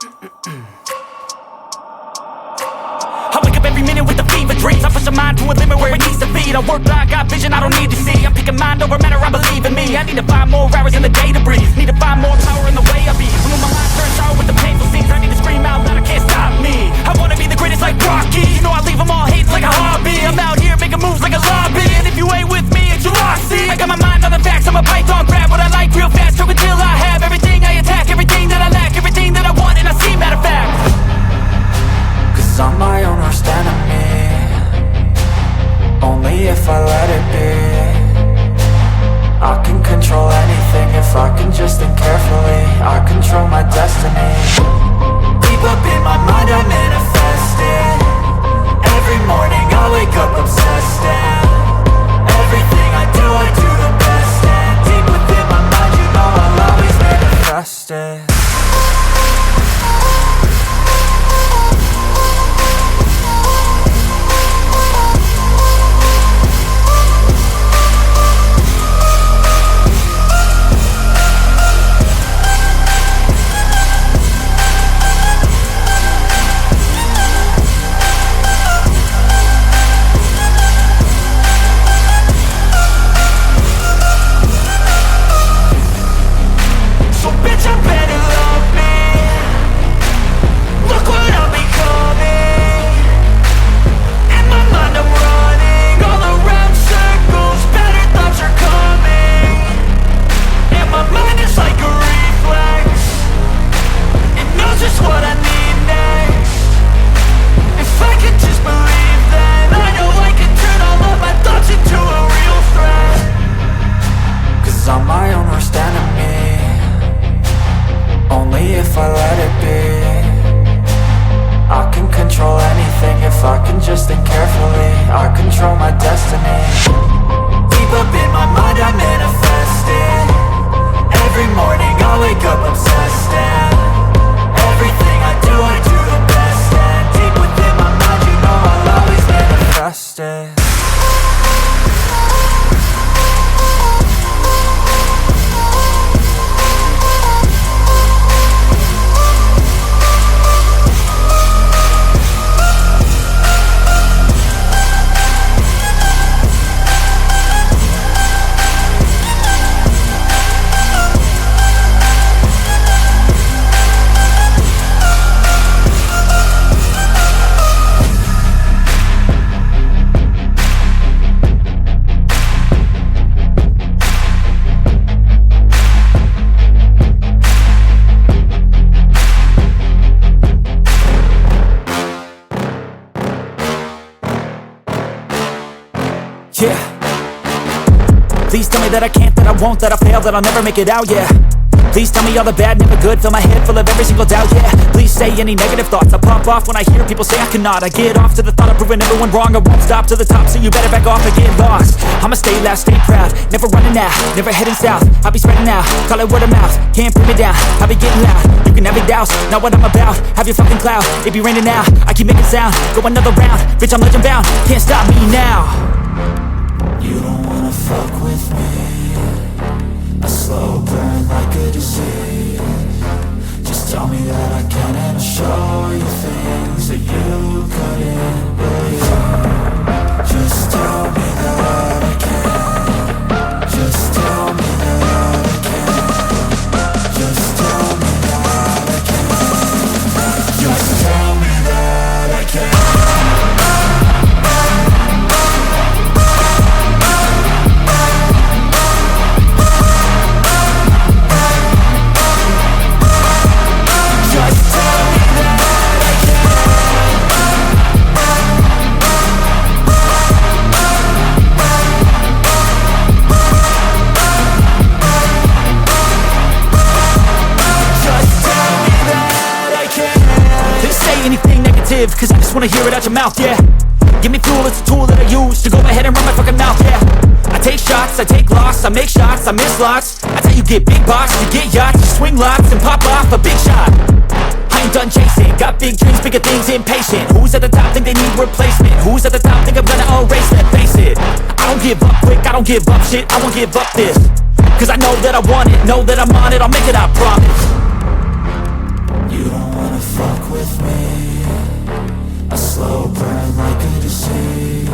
I wake up every minute with the fever dreams. I push my mind to a limit where it needs to be. I work blind, got vision I don't need to see. I'm picking mind over matter, I believe in me. I need to find more hours in the day to breathe. Need to find more power in the way I be. And when my mind turns sour with the painful scenes, I need to scream out loud, I can't stop me. I wanna be the greatest like Rocky. You know I leave them all hating like a hobby. I'm out here making moves like a lobby. And if you ain't with me, it's your loss, see. I got my mind on the facts, I'm a python. Grab what I like real fast, choke until I have everything I attack. Everything that I lack, everything that I want, and I see, matter of fact. Cause I'm my own worst enemy. Only if I let it be. I can control anything if I can just think carefully. I control my destiny. Deep up in my mind I manifest it. Every morning I wake up obsessed, and everything I do the best. And deep within my mind you know I'll always manifest it. Yeah. Please tell me that I can't, that I won't, that I fail, that I'll never make it out, yeah. Please tell me all the bad, never good, fill my head full of every single doubt, yeah. Please say any negative thoughts, I pop off when I hear people say I cannot. I get off to the thought of proving everyone wrong. I won't stop to the top, so you better back off and get lost. I'ma stay loud, stay proud, never running out, never heading south. I'll be spreading out, call it word of mouth, can't put me down, I'll be getting loud. You can have your doubts, not what I'm about, have your fucking clout. It be raining now, I keep making sound, go another round, bitch I'm legend bound, can't stop me now. You don't wanna fuck with me. A slow burn like a disease. Just tell me that I can and I'll show you things that you couldn't believe. Just tell me that I can. Just tell me that I can. Just tell me that I can. Just tell me that I can. Cause I just wanna hear it out your mouth, yeah. Give me fuel, it's a tool that I use to go ahead and run my fucking mouth, yeah. I take shots, I take loss, I make shots, I miss lots. That's how you get big box, you get yachts, you swing lots and pop off a big shot. I ain't done chasing, got big dreams, bigger things, impatient. Who's at the top think they need replacement? Who's at the top think I'm gonna erase it? Face it, I don't give up quick, I don't give up shit, I won't give up this. Cause I know that I want it, know that I'm on it, I'll make it, I promise. You don't wanna fuck with me. A slow burn like a disease.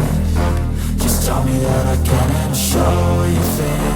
Just tell me that I can and I'll show you things